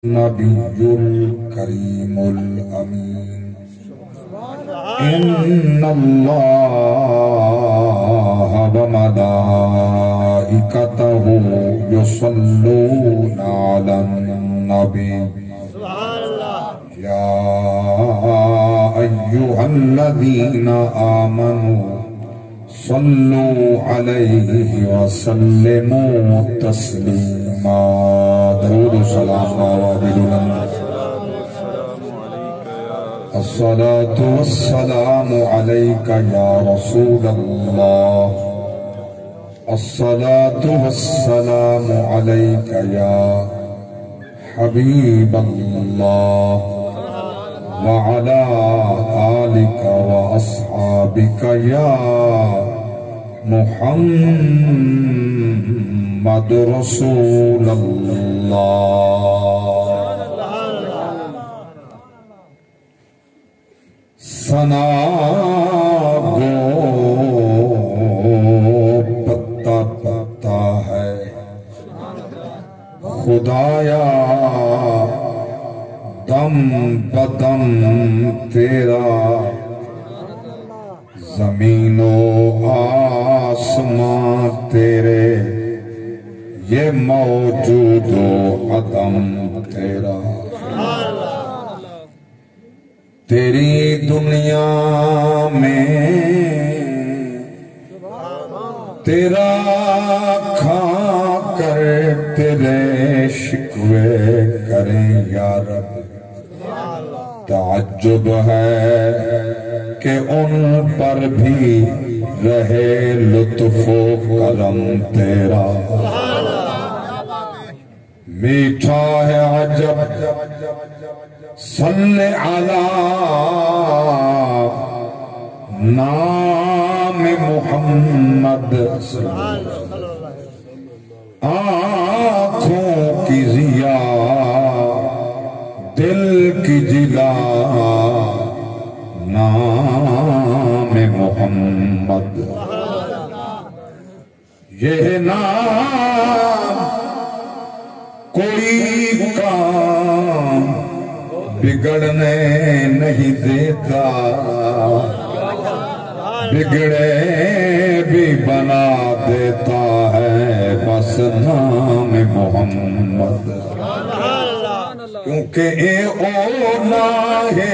نبی الکریم الامین ان اللہ وملائکتہ یصلون علی النبی یا ایھا الذین آمنوا صلوا علیہ وسلموا تسلیما درود و سلام الصلاة والسلام علیک یا رسول اللہ الصلاة والسلام علیک یا حبیب اللہ وعلى آلك وأصحابك يا محمد رسول الله ثنا گو پتا پتا ہے خدایا دم بدم تیرا زمین و آسمان تیرے یہ موجود و عدم تیرا تیری دنیا میں تیرا کھا کر تیرے شکوے کریں یا رب تعجب ہے کہ ان پر بھی رہے لطف و کرم تیرا میٹھا ہے عجب صلی علی نام محمد آنکھوں کی ضیا دل کی جلا نام محمد یہ نام کوئی کام بگڑنے نہیں دیتا بگڑے بھی بنا دیتا ہے بس نام محمد کیونکہ اے او نہ ہے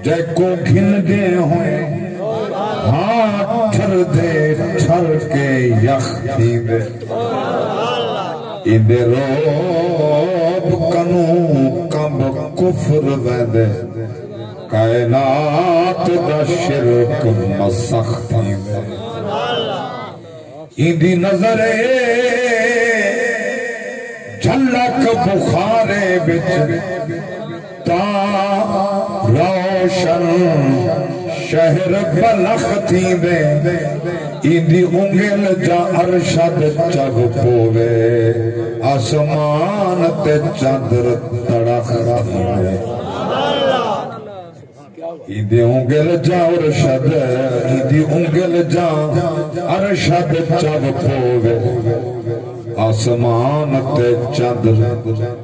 جے کو گھن دے ہوئے ہاں ٹھر دے ٹھر کے یخ تھی دے اندے روب کنو کب کفر ویدے کائنات دا شرک مسخ تھی دے اندی نظرے جھلک بخارے بچ تا روشن شہر بلخ تھی دے ایندی انگل جا ارشد چگ پوے آسمان تے چندر تڑخ تھی دے ایندی انگل جا ارشد ایندی انگل جا ارشد چگ پوے آسمان تے چند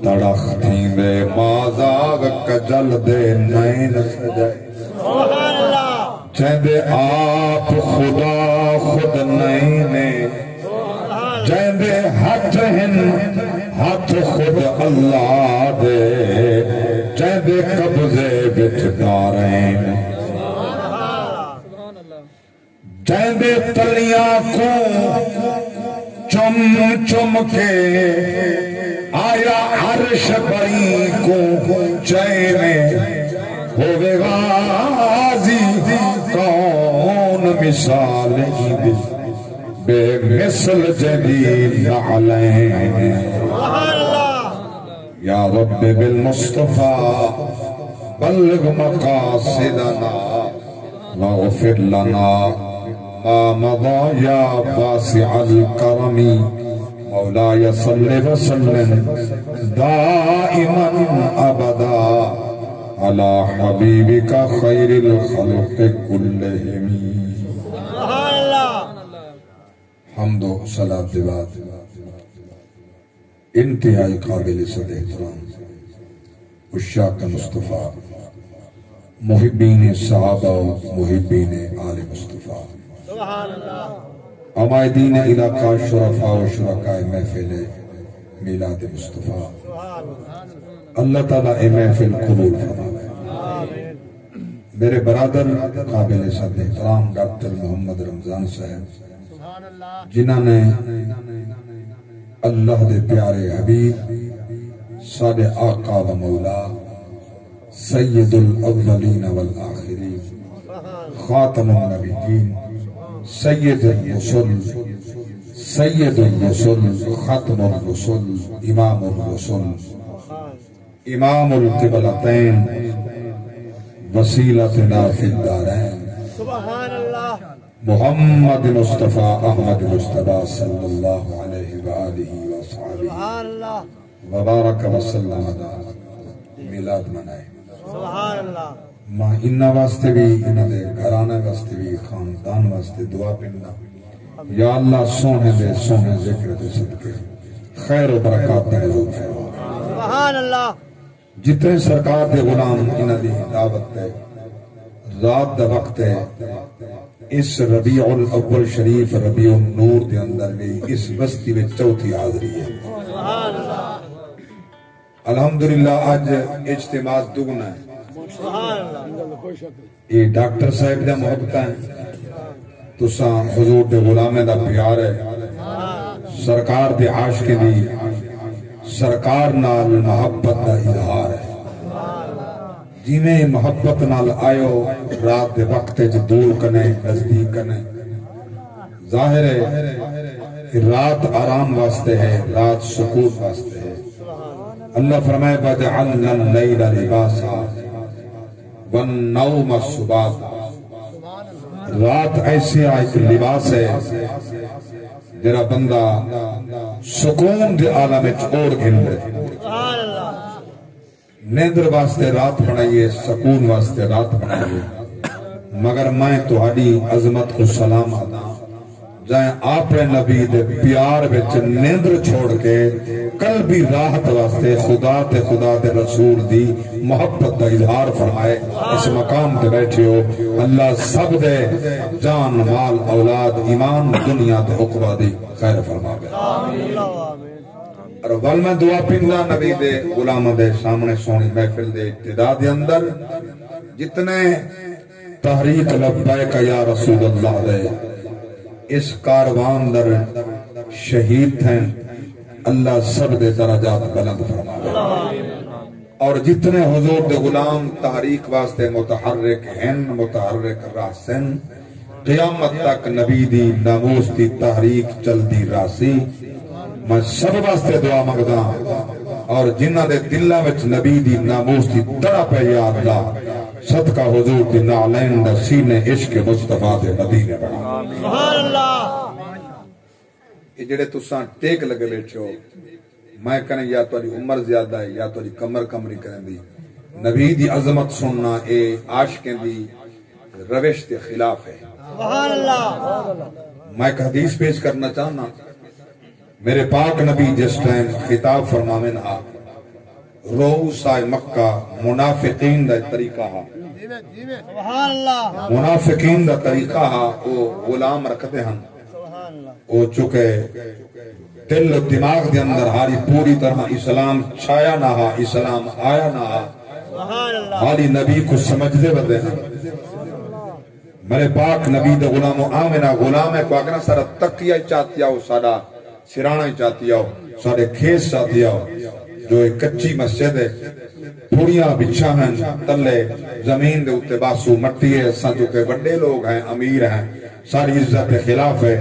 تڑخ تھی دے مازاغ کجل دے نین سجائے جہندے آپ خدا خود نینے جہندے ہاتھ ہن ہاتھ خود اللہ دے جہندے قبضے بچ دارین جہندے تلیاں کو چم چم کے آیا عرش بری کو چینے ہوئے غازی کون مثال بے مثل جدید نعلین یا رب بالمصطفیٰ بلغ مقاصدنا واغفر لنا ما مضى يا واسع الكرم مولاي صل وسلم دائما ابدا على حبيبك خير الخلق كلهم حمد و صلاة بعد انتہائی قابل صد احترام عشاق مصطفیٰ، محبین صحابہ و محبین آل مصطفیٰ، عمائدین علاقہ، شرفاء و شرکاء محفل میلاد مصطفیٰ، اللہ تعالیٰ اے محفل قبول فرمائے۔ میرے برادر قابل صد احترام ڈاکٹر محمد رمضان صاحب، جنہوں نے اللہ دے پیارے حبیب ساڈے آقا و مولا سید الاولین والآخرین، خاتم النبیین، سید الرسل، سید الرسل، ختم الرسل، امام الرسل، امام القبلتین، وسیلتنا فی الدارین، سبحان اللہ، محمد مصطفیٰ احمد مصطفیٰ صلی اللہ علیہ وآلہ وصحبہ سبحان اللہ، وبارک وسلم علی میلاد منائے۔ سبحان اللہ، ماں انہاں واسطے بھی، انہاں دے گھرانے واسطے بھی، خاندان واسطے دعا پڑھنا، یا اللہ سونے دے سونے ذکر دے صدقے خیر و برکات دے نزول فرما۔ سبحان اللہ، جتنے سرکار دے غلام انہاں دی دعوت تے رات دا وقت ہے، اس ربیع الاول شریف ربیع النور دے اندر بھی اس بستی میں چوتھی حاضری ہے۔ سبحان اللہ، الحمدللہ آج اجتماع دگنا ہے۔ سبحان اللہ، یہ ڈاکٹر صاحب دا محبت ہے، تساں حضور دے غلامے دا پیار ہے، سرکار دے عاشق دی سرکار نال محبت دا اظہار ہے۔ جی میں محبت نال آئیو رات دے وقت جو دور کنے نزدیک کنے، ظاہر ہے کہ رات آرام واسطے ہے، رات سکون واسطے ہے۔ اللہ فرمائے وَجَعَلْنَا اللَّيْلَ لِبَاسًا وَالنَّوْمَ سُبَاتًا، رات ایسی ایک لباس ہے جرا بندہ سکون دے عالم چھوڑ گھندے۔ سبحان اللہ، نیندر واسطے رات بنائیے، سکون واسطے رات بنائیے، مگر میں تہاڈی عظمت کو سلام آدا جائیں اپنے نبی دے پیار وچ نیندر چھوڑ کے قلبی راحت واسطے خدا تے رسول دی محبت دا اظہار فرمائے۔ اس مقام تے بیٹھے ہو، اللہ سب دے جان مال اولاد ایمان دنیا تے عقبہ دی خیر فرماوے۔ آمین آمین۔ اور ول میں دعا پندا نبی دے غلام دے سامنے سونی محفل دے ابتدا دے اندر جتنے تحریک لبیک یا رسول اللہ دے اس کاروان در شہید ہیں، اللہ سب دے درجات بلند فرمائے۔ اور جتنے حضور دے غلام تحریک واسطے متحرک ہیں، متحرک راسن، قیامت تک نبی دی ناموس دی تحریک چل دی راسی، میں سب واسطے دعا مانگدا اور جنہاں دے دلاں وچ نبی دی ناموس دی تڑپ ہے یا اللہ صدقہ حضور دی نعلین دا سینے عشق مصطفیٰ دے مدینے بنا۔ سبحان اللہ، یہ جڑے تساں ٹیک لگے بیٹھے ہو، میں کہنے یا تاری عمر زیادہ ہے یا تاری کمر کمری کریں دی، نبی دی عظمت سننا اے عاشقیں دی روش دے خلاف ہے۔ سبحان اللہ، میں ایک حدیث پیش کرنا چاہنا، میرے پاک نبی جس ٹائم خطاب فرماویں ہا رؤوسا مکہ منافقین دا طریقہ ہا، سبحان اللہ، منافقین دا طریقہ ہا، وہ غلام رکھتے ہیں، سبحان اللہ، وہ چکے دل و دماغ دے اندر ہاری پوری طرح اسلام چھایا نہ ہا، اسلام آیا نہ ہا، سبحان اللہ، ہاری نبی کو سمجھ دے بدے ہیں۔ میرے پاک نبی دے غلام و آمنہ غلام ہے کو اگر سارا تقیہ چاہتی آؤ، سارا سرانہ چاہتی آؤ، سارے کھیس چاہتی آؤ، جو ایک کچی مسجد ہے، پھوڑیاں بچھا ہیں تلے زمین دے اتے باسو مٹی ہے، سانچو کے بڑے لوگ ہیں، امیر ہیں، ساری عزت خلاف ہے،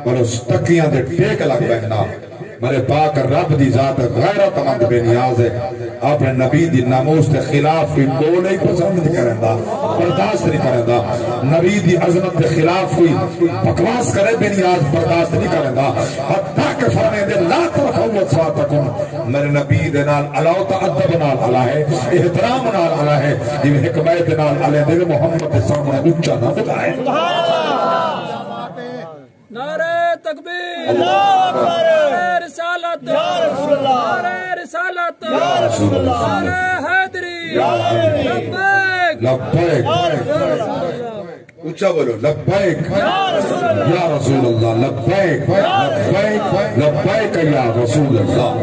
اور اس تقیاں دے ٹیک لگ بہنا۔ میرے پاک رب دی ذات غیرت مند بے نیاز ہے، اپنے نبی دی ناموس دے خلاف کوئی بولے ہی پسند نہیں کریں دا، برداشت نہیں کریں دا، نبی دی عظمت دے خلاف کوئی بکواس کرے بے نیاز برداشت نہیں کریں دا، حتیٰ کہ فرمائے دے لا ترفعوا اصواتکم، میرے نبی دے نال علاو تعدب نال علا ہے، احترام نال علا ہے، جو حکمت نال علا ہے، دے محمد دے سامنے اچھا نہ بلائے۔ نعرہ تکبیر اللہ اکبر نعرہ رسالت یا رسول اللہ نعرہ رسالت یا رسول اللہ نعرہ حیدری یا حیدری لبیک لبیک یا رسول اللہ اونچا بولو لبیک یا رسول اللہ یا رسول اللہ لبیک لبیک لبیک یا رسول اللہ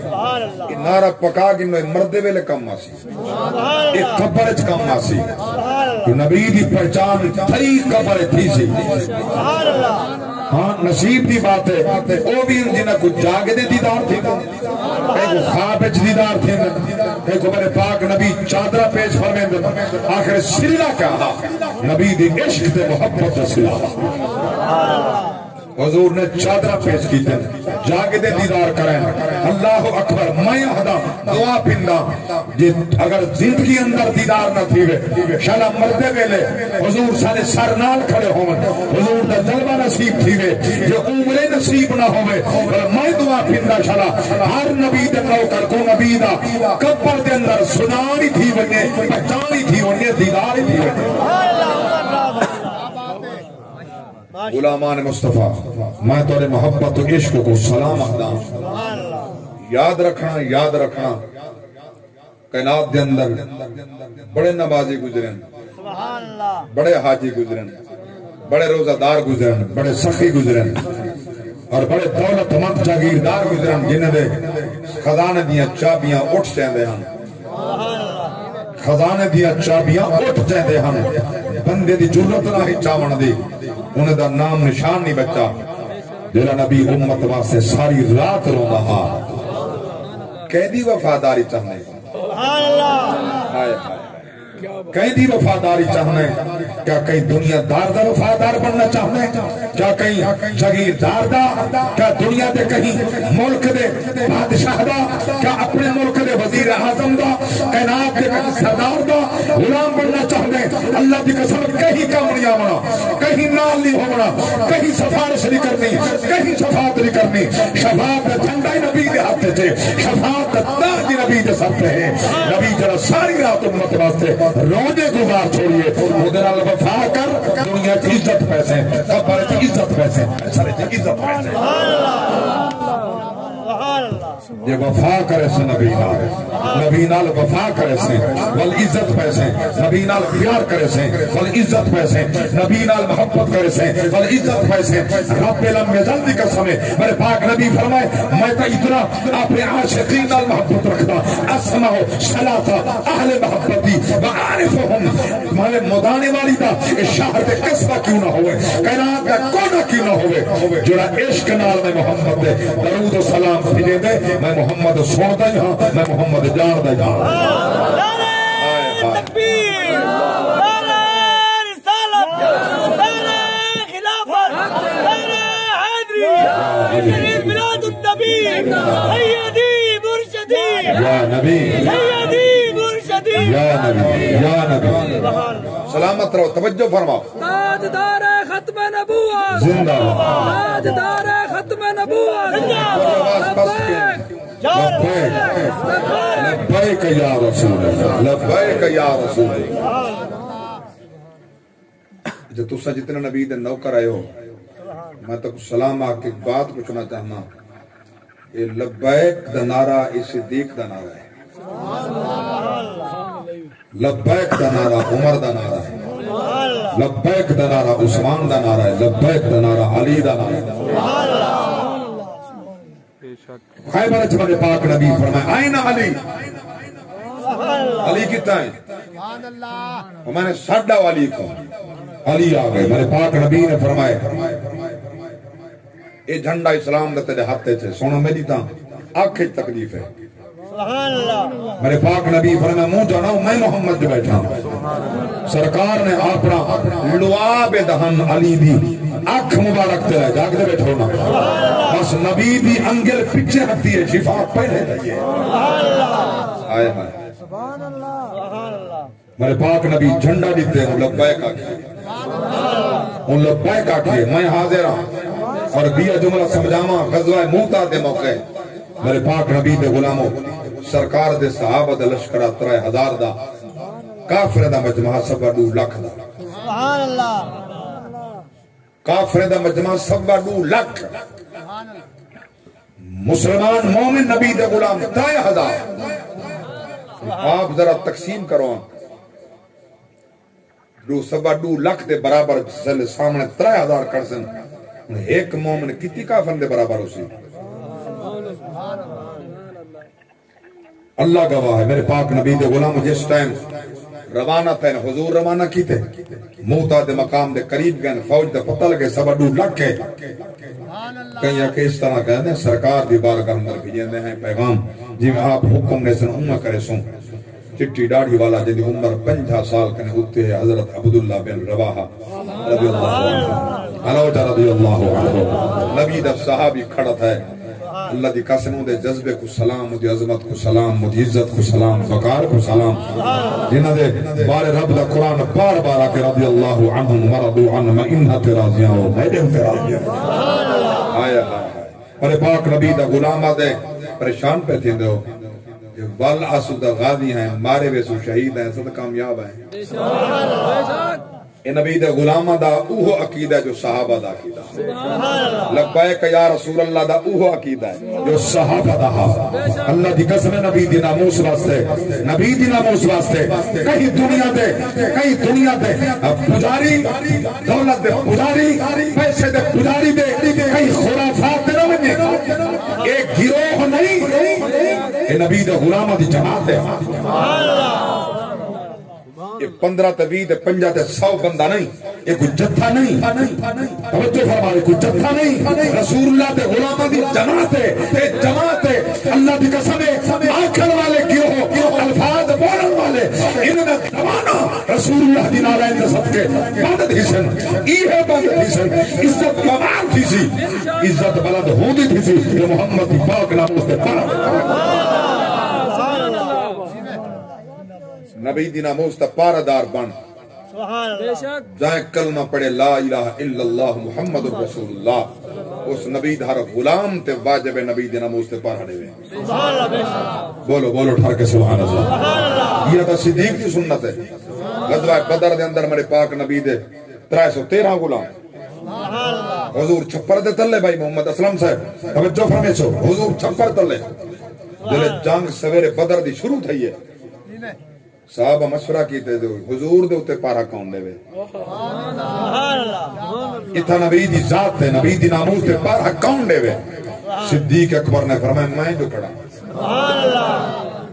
سبحان اللہ یہ نعرہ پکا کے مردے ویلے کم آسی سبحان ایک اللہ قبر چ کم آسی سبحان اللہ کہ نبی دی پہچان تھی قبر تھی سی سبحان اللہ ہاں نصیب دی بات ہے او بھی جنہاں کو جاگ دے دیدار تھی کہیں کو خواب وچ دیدار تھی کہیں کو میرے پاک نبی چادرہ پیش فرمائیں آخر سلہ کہا نبی دی عشق دے محبت دے سلہ حضور نے چادرہ پیش کی تھے جاگ دے دیدار کریں اللہ اکبر میں ہدا دعا پھندا اگر زندگی اندر دیدار نہ تھی وے شالا مردے ویلے حضور سارے سر نال کھڑے ہون حضور دا جلوہ نصیب تھی وے جو عمرے نصیب نہ ہوئے میں دعا پھندا شالا ہر نبی دے نوکر کو نبی دا قبر دے اندر سنانی تھی ونے پہچانی تھی ونے دیدار تھی ونے غلامان مصطفیٰ میں تورے محبت و عشق کو سلام اقدام سبحان اللہ یاد رکھنا کائنات دے اندر بڑے نمازی گزرن سبحان اللہ بڑے حاجی گزرن بڑے روزہ دار گزرن بڑے سخی گزرن اور بڑے دولت مند جاگیردار گزرن جنہیں دے خزانے دیاں چابیاں اٹھ جاندے ہن خزانے دیاں چابیاں اٹھ جاندے ہن بندے دی جرت نہ ہی چاون دی انہیں دا نام نشان نہیں بچا جیلا نبی امت واسطے ساری رات روندا ہا قیدی وفاداری چاہنے سبحان اللہ آئے قیدی وفاداری چاہنے کیا کہیں دنیا دار دا وفادار بننا چاہنے کیا کہیں جگیر دار دا کیا دنیا دے کہیں ملک دے بادشاہ دا کیا اپنے ملک دے وزیر اعظم دا کائنات دے کہیں سردار دا غلام بننا چاہنے اللہ دی قسم کہیں کم نہیں آونا کہیں نال نہیں ہونا کہیں سفارش نہیں کرنی کہیں شفاعت نہیں کرنی شفاعت جھنڈا نبی دے ہاتھ سے شفاعت تاج نبی دے سر پہ ہے نبی جڑا ساری رات امت واسطے روزے گزار چھوڑیے ادھر وفا کر دنیا کی عزت پیسے قبر کی عزت پیسے سر کی عزت پیسے سبحان اللہ یہ وفا کرے سے نبی نال وفا کرے سے والعزت پیسے نبی نال پیار کرے سے والعزت پیسے نبی نال محبت کرے سے والعزت پیسے رب لم یزل دی قسم ہے میرے پاک نبی فرمائے میں تو اتنا اپنے عاشقین نال محبت رکھتا اسمع صلاۃ اہل محبتی وعارفهم مالے مدانے والی دا اس شہر دے قصبہ کیوں نہ ہوئے کائنات دا کونا کیوں نہ ہوئے جڑا عشق نال میں محمد دے درود و سلام بھیجے دے میں محمد سنتا ہی ہاں میں محمد جانتا ہی ہاں نعرہ تکبیر نعرہ رسالت نعرہ خلافت نعرہ حیدری شریف میلاد النبی سیدی مرشدی یا نبی سیدی مرشدی یا نبی یا نبی سلامت رہو توجہ فرماؤ تاجدار ختم نبوت زندہ تاجدار ختم نبوت لبیک یا رسول اللہ لبیک یا رسول اللہ جو تسا جتنے نبی دے نوکر آئے ہو میں تو سلام آ کے بات پوچھنا چاہنا یہ لبیک دا نعرہ اس صدیق دا نعرہ ہے لبیک دا نعرہ عمر دا نعرہ ہے لبیک دا نعرہ عثمان دا نعرہ ہے لبیک دا نعرہ علی دا نعرہ ہے خیبر اجمل پاک نبی فرمائے آئین علی علی کتا ہے اور میں نے ساڑھا والی کو علی آگئے میرے پاک نبی نے فرمائے اے جھنڈا اسلام دے تیرے ہاتھے تھے سونا میری تاں آنکھیں تکلیف ہے سبحان اللہ میرے پاک نبی فرمائے منہ جانا ہوں میں محمد جو بیٹھا سرکار نے اپنا لعاب دہن علی دی آنکھ مبارک تے رہے جاگ دے بیٹھو نا بس نبی دی انگل پچھے ہتی ہے شفا پہلے دائیے آئے آئے سبحان اللہ میرے پاک نبی جھنڈا دیتے ہیں لبیک آکھے ان لبیک آکھے میں حاضر ہوں اور بیا جملہ سمجھاما غزوہ موتا دے موقع میرے پاک نبی دے غلاموں سرکار دے صحابہ دے لشکرہ 3000 دا کافر دا مجمع سبا 2 لاکھ دا سبحان اللہ کافر دا مجمع 2.5 لاکھ مسلمان مومن نبی دے غلام 3,000 آپ ذرا تقسیم کرو 2.5 لاکھ دے برابر سامنے 3,000 کر سن ایک مومن کتی کافر دے برابر ہو سی اللہ گواہ ہے میرے پاک نبی دے غلام جس ٹائم روانہ تھے حضور روانہ کی تھے موتا دے مقام دے قریب گئے فوج دے پتہ لگے 2.5 لاکھ ہے کہیں کہ اس طرح کہتے ہیں سرکار دی بارگاہ اندر بھیجندے ہیں پیغام جی میں آپ حکم نے سن امہ کرے سوں چٹی ڈاڑھی والا جدی عمر 50 سال کنے ہوتے ہیں حضرت عبداللہ بن رواحہ رضی اللہ عنہ نبی دا صحابی کھڑت ہے اللہ دی قسموں دے جذبے کو سلام مجھے عظمت کو سلام مجھے عزت کو سلام وقار کو سلام جنہ دے بارے رب دا قرآن بار بار آکے رضی اللہ عنہم مرضو عنہ میں انہا ترازیاں ہو میں دے ترازیاں آیا پر پاک نبی دا غلامہ دے پریشان پہ تھے دے ہو والعصد غازی ہیں مارے ویسو شہید ہیں صد کامیاب ہیں اے نبی دے غلامہ دا اوہ عقیدہ جو صحابہ دا عقیدہ لبیک یا رسول اللہ دا اوہ عقیدہ ہے جو صحابہ دا اللہ دی قسم نبی دی ناموس واسطے نبی دی ناموس واسطے کہیں دنیا دے پجاری دولت دے پجاری پیسے دے پجاری دے کہیں خرافات دے رونے ایک گروہ نہیں اے نبی دے غلامہ دی جماعت ہے 15 تے 20 تے 50 تے 100 بندہ نہیں یہ کوئی جتھا نہیں توجہ فرمائے کوئی جتھا نہیں رسول اللہ دے غلامہ دی جماعت ہے یہ جماعت ہے اللہ دی قسم ہے آنکھن والے گروہ الفاظ بولن والے انہوں نے زمانہ رسول اللہ دی نالین دے صدقے بند تھی سن ایہے بند تھی سن عزت کمال تھی سی عزت بلد ہوندی تھی سی یہ محمد دی پاک ناموس دے پاک نبی دی ناموس تا پاردار بن جائیں کلمہ پڑھے لا الہ الا اللہ محمد رسول اللہ اس نبی دھار غلام تے واجب نبی دی ناموس تے پاردے ہوئے بولو ٹھار کے سبحان اللہ یہ تا صدیق کی سنت ہے غزوہ بدر دے اندر میرے پاک نبی دے 313 غلام حضور چھپر دے تلے بھائی محمد اسلم صاحب توجہ فرمے چھو حضور چھپر تلے جلے جنگ سویرے بدر دی شروع تھی ہے صحابہ مشورہ کیتے دے حضور دے اتے پارا کون دے وے اتھا نبی دی ذات دے نبی دی ناموس دے پارا کون دے وے صدیق اکبر نے فرمائے میں جو کھڑا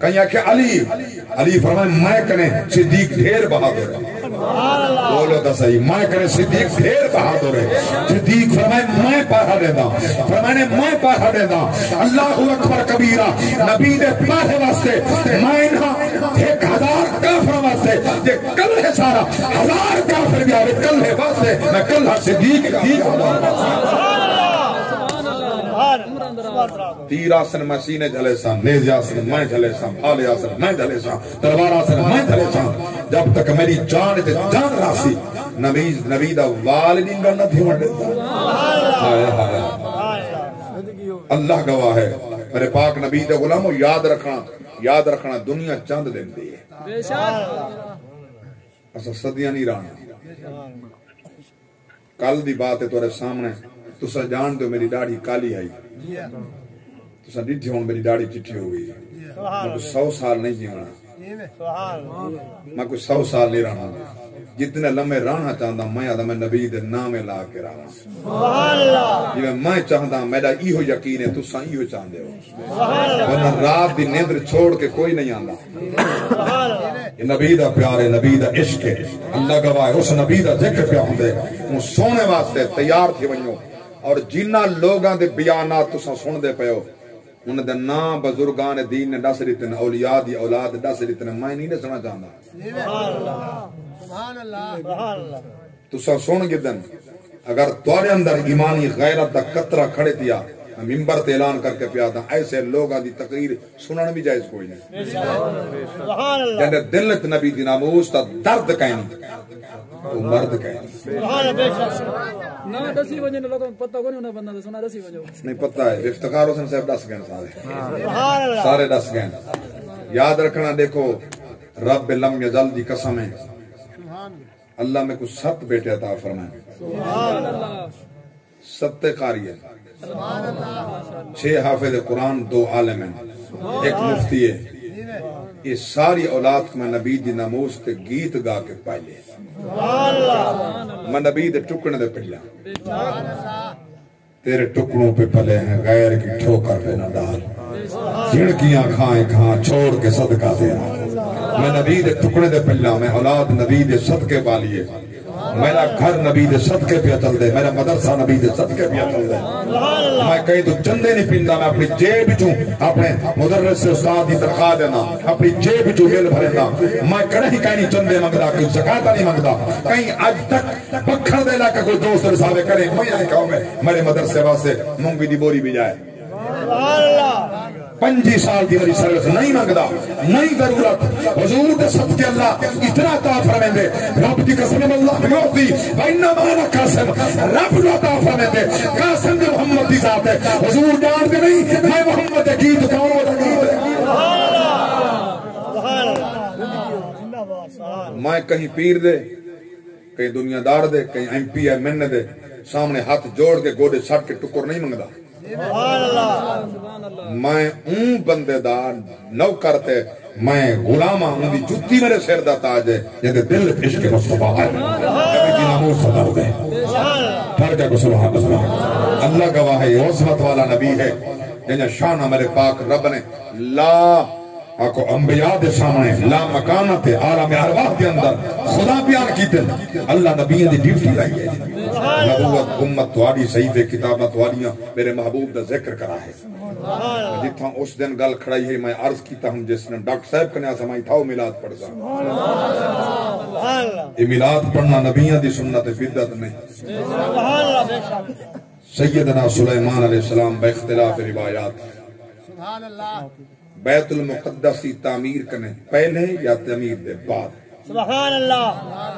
کہیں کہ علی فرمائے میں کنے صدیق ڈھیر بہادر ہے بولو تا صحیح میں کنے صدیق ڈھیر بہادر ہے صدیق فرمائے میں پارا دے دا فرمائے میں پارا دے دا اللہ اکبر کبیرہ نبی دے پارے واسطے میں انہا 1000 کافر واسطے یہ کل ہے سارا 1000 کافر بھی آوے کل ہے واسطے میں کل ہاں صدیق تیر آسن میں سینے جھلے سا نیز آسن میں جھلے سا بھالے آسن میں جھلے سا تلوار آسن میں جھلے سا جب تک میری جان تے جان راسی نبی دا والدین گا نہ تھی مر دیتا اللہ گواہ ہے میرے پاک نبی دے غلاموں یاد رکھنا دنیا چاند دن دی ہے ایسا صدیاں نہیں رہنا کل دی بات ہے تورے سامنے تو سا جان دو میری داڑھی کالی آئی تو سا ڈٹھی ہون میری داڑھی چٹھی ہو گئی میں کوئی 100 سال نہیں جیونا میں کوئی 100 سال نہیں رہنا جتنے لمحے رہنا چاہتا میں آدھا میں نبی دے نام لا کے رہنا جی میں چاہتا میرا ایہو یقین ہے تو سا ایہو چاہتے ہو ورنہ رات دی نیندر چھوڑ کے کوئی نہیں آندا یہ نبی دا پیار ہے نبی دا عشق ہے اللہ گواہ ہے اس نبی دا ذکر پہ ہوں دے وہ سونے واسطے تیار تھی ونیوں اور جنہ لوگاں دے بیانات تو سن دے پہو انہیں دے نام بزرگان دین نے ڈس دیتے اولیاء دی اولاد ڈس دیتے میں نہیں دسنا چاہتا تو سن گدن اگر توڑے اندر ایمانی غیرت دا قطرہ کھڑے دیا ممبر تے اعلان کر کے پیادا ایسے لوگاں دی تقریر سنن بھی جائز کوئی نہیں جنہیں دلت نبی دی ناموس تا درد کہیں وہ مرد کہیں نہ دسی وجہ لوگوں پتہ کو نہیں بندہ دے سنا دسی وجہ نہیں پتہ ہے افتخار حسین صاحب دس گئے سارے دس گئے یاد رکھنا دیکھو رب لم یزل دی قسم ہے اللہ میں کچھ 7 بیٹے عطا فرمائے، سبحان اللہ 7 قاری ہیں، 6 حافظ قرآن، 2 عالم ہیں، 1 مفتی ہے۔ یہ ساری اولاد کو میں نبی دی ناموس تے گیت گا کے پائلے، میں نبی دے ٹکڑے دے پڑھلا، تیرے ٹکڑوں پہ پلے ہیں غیر کی ٹھوکر پہ نہ ڈال، جھڑکیاں کھائیں کھاں چھوڑ کے صدقہ دینا۔ میں نبی دے ٹکڑے دے پڑھلا، میں اولاد نبی دے صدقے والیے، میرا گھر نبی دے صدقے پہ چل دے، میرا مدرسہ نبی دے صدقے پہ چل دے۔ میں کہیں تو چندے نہیں پیندا، میں اپنی جیب چوں اپنے مدرس سے استاد دی تنخواہ دینا، اپنی جیب چوں بل بھرنا، میں کہیں نہیں چندے منگدا، کوئی زکات نہیں منگدا، کہیں اج تک پکھر دے لا کے کوئی دوست رساوے کرے میں نہیں کہوں میں میرے مدرسے واسطے مونگی دی بوری بھی جائے۔ 25 سال دی میری سروس نہیں منگدا، نہیں ضرورت، حضور دے صدقے اللہ اتنا عطا فرمائے، رب دی قسم اللہ یعطی وانما انا قاسم، رب نو عطا فرمائے، قاسم دے محمد دی ذات ہے، حضور جان دے نہیں میں محمد دے گیت گاؤں دا گیت۔ میں کہیں پیر دے، کہیں دنیا دار دے، کہیں ایم پی ایم این دے سامنے ہاتھ جوڑ کے گوڑے سٹ کے ٹکر نہیں منگدا۔ میں اون بندے دار نو کرتے، میں غلامہ ہوں دی جتی میرے سر دا تاج ہے، جہاں دل عشق مصطفیٰ ہے، نبی دی ناموس صدا ہو گئے۔ پھر کیا کو سبحان اللہ، اللہ گواہ ہے، عظمت والا نبی ہے، جہاں شانہ میرے پاک رب نے لا آکو انبیاء دے سامنے لا مکانت عالم ارواح دے اندر خدا بیان کیتے، اللہ نبی دی ڈیوٹی لائی ہے، نبوت امت تواری صحیفے کتابت والیاں میرے محبوب دا ذکر کرا ہے۔ جتھاں اس دن گل کھڑائی ہے میں عرض کیتا ہوں جس نے ڈاکٹر صاحب کنے سمائی تھاو میلاد پڑھ سا، یہ میلاد پڑھنا نبیان دی سنت بدعت میں۔ سیدنا سلیمان علیہ السلام بے اختلاف روایات بیت المقدس کی تعمیر کرنے پہلے یا تعمیر دے بعد؟ سبحان اللہ۔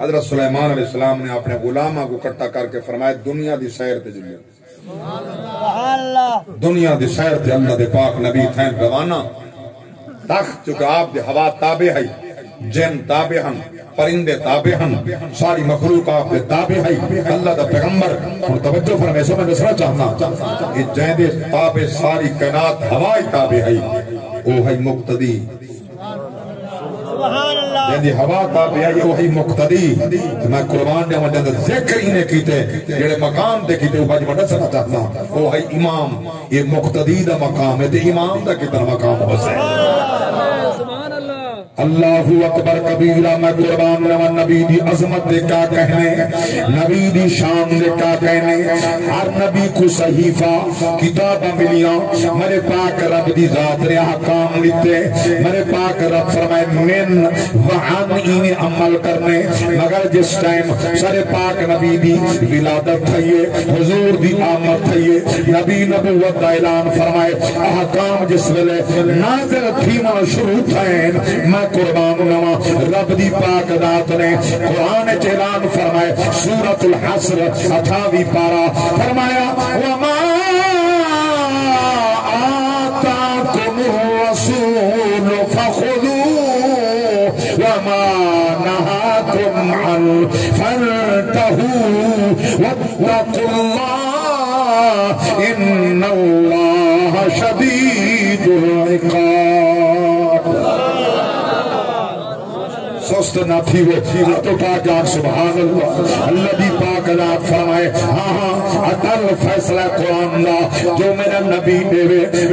حضرت سلیمان علیہ السلام نے اپنے غلامہ کو اکٹھا کر کے فرمایا دنیا دی سیر تے جلیا، سبحان اللہ، دنیا دی سیر تے اللہ دے پاک نبی تھیں روانہ، تخت چکہ آپ دے ہوا تابع ہے، جن تابع ہن، پرندے تابع ہن، ساری مخلوق آپ دے تابع ہے، اللہ دا پیغمبر اور توجہ فرمائے سو میں دسنا چاہنا کہ جن دے تابع ساری کائنات ہوائی تابع ہے، وہ ہے مقتدی، سبحان اللہ، جن دی ہوا تابع ہے وہ ہے مقتدی۔ میں قربان دے وجہ دے ذکر انہیں کیتے جڑے مقام دے کیتے وہ باج بڑا سنا چاہتا وہ ہے امام، یہ مقتدی دا مقام ہے تے امام دا کتنا مقام ہو سکتا ہے۔ اللہ اکبر کبیرہ، میں قربان رہا نبی دی عظمت دے کیا کہنے، نبی دی شان دے کیا کہنے، ہر نبی کو صحیفہ کتابہ ملیاں، میرے پاک رب دی ذات نے احکام لیتے، میرے پاک رب فرمائے من وعن انہیں عمل کرنے، مگر جس ٹائم سر پاک نبی دی ولادت تھئیے، حضور دی آمد تھئیے، نبی نبوت دا اعلان فرمائے، احکام جس ویلے نازل تھیما شروع تھائیں، میں قربان نوا رب دی پاک ذات نے قرآن اعلان فرمائے، سورۃ الحشر 28 پارہ فرمایا وما آتاکم الرسول فخذوه وما نهاکم عنه فانتهوا واتقوا الله ان الله شدید العقاب۔ سست نہ تھی وہ تو پاک جان سبحان اللہ، اللہ دی پاک ذات فرمائے ہاں عدل فیصلہ قرآن دا جو میرا نبی دے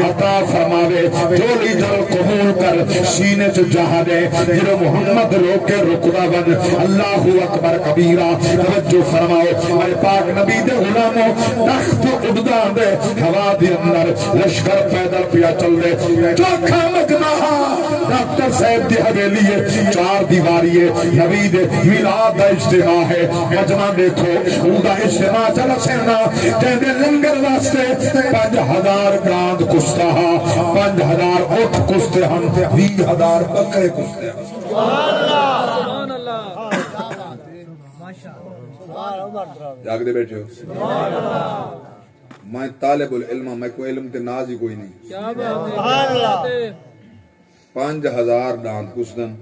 عطا فرماوے، جو لی جل قبول کر سینے سے جہاں دے جنہوں محمد روکے رکڑا بن۔ اللہ اکبر کبیرہ، توجہ فرماؤ میرے پاک نبی دے غلاموں تخت عبدان دے ہوا دی اندر لشکر پیدل پیا چل دے، چوکھا مجمع ڈاکٹر صاحب دی حویلی ہے، 4 دیواری ہے، نبی دے میلاد دا اجتماع ہے، مجمع دیکھو اودا اجتماع چلا سینا جہدے لنگر واسطے 5000 گراند کشتا ہاں، 5000 اٹھ کشتے ہاں، 20,000 بکرے کشتے ہاں۔ سبحان اللہ، جاگ دے بیٹھے ہو، میں طالب العلم، میں کوئی علم تے ناز ہی کوئی نہیں، کیا بات ہے، 5000 ڈاند کشتن،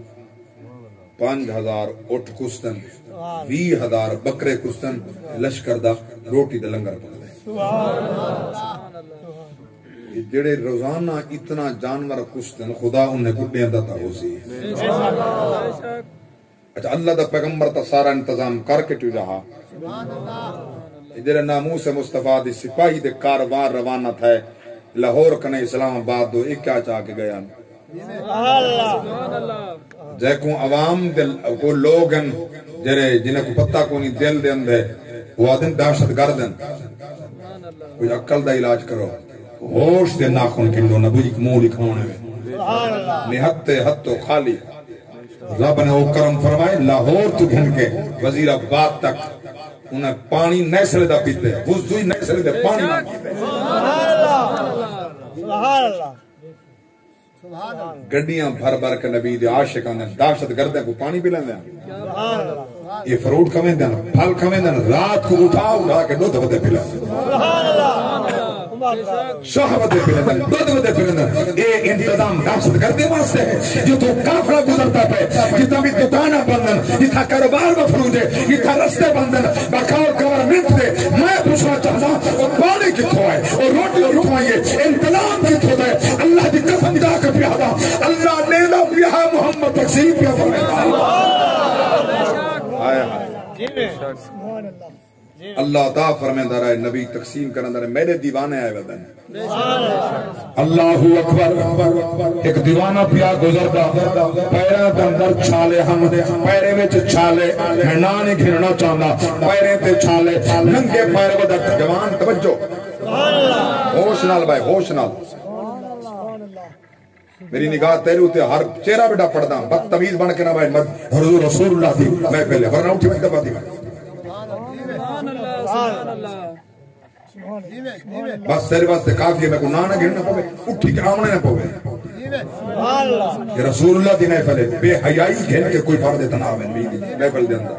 5000 اٹھ کشتن، 20,000 بکرے کستن لشکر دا روٹی دا لنگر پکڑے جڑے روزانہ اتنا جانور کشتن خدا انہیں گڈیاں دا ہو سی اچھا اللہ دا پیغمبر تا سارا انتظام کر کے ٹو رہا جڑے ناموس مصطفیٰ دی سپاہی دے کاروان روانہ تھا لاہور کنے اسلام آباد دو ایک کیا چاہ کے گیا جے کو عوام دل کو لوگ ہیں جنہیں کو پتہ کو نہیں دل دے اندھے وہ آدھن دہشت گردن کوئی عقل دا علاج کرو ہوش دے ناخن کنڈو نبو ایک مو لکھاؤنے میں نہتے ہتو خالی رب نے وہ کرم فرمائے لاہور تو گھن کے وزیر آباد تک انہیں پانی نیسلے دا پیتے وزدوی نیسلے دے پانی نہ پیتے سبحان اللہ گڑیاں بھر بھر کے نبی دے عاشقان دہشت گردیں کو پانی پی لیندے ہیں یہ فروٹ کھویں دیں پھل کھویں دیں رات کو اٹھا کے دودھ ودے پی لیندے شہوت دے پی لیندے دودھ ودے پی لیندے یہ انتظام دہشت گردے واسطے ہے جو تو کافرہ گزرتا پہ جتنا بھی دکانہ بندن جتنا کاروبار مفروض ہے جتنا رستے بندن بخور گورنمنٹ دے میں پوچھنا چاہتا اور پانی کتھوں آئے اور روٹی کتھوں آئیے انتظام کتھوں دے اللہ دی قسم جا کے پیادا اللہ نے دا پیادا محمد تقسیم پیا فرمائے اللہ عطا فرمیندہ رہے نبی تقسیم کرنے رہے میرے دیوانے آئے ودن اللہ اکبر ایک دیوانہ پیا گزردہ پیرے اندر چھالے ہم پیرے میں چھالے میں نانے گھرنا چاہتا پیرے تے چھالے ننگے پیرے ودر جوان توجہ ہوش نال بھائی ہوش نال میری نگاہ تیرے ہوتے ہر چہرہ بیٹا پڑھتا بدتمیز بن کے نہ بھائی حضور رسول اللہ دی میں پہلے ورنہ اٹھی میں دبا دی بس تیرے واسطے کافی ہے میں کو نانا گھرنا پوے اٹھی کے آمنے نہ پوے یہ رسول اللہ دی محفل ہے بے حیائی گھن کے کوئی فرد تناو ہے محفل دے اندر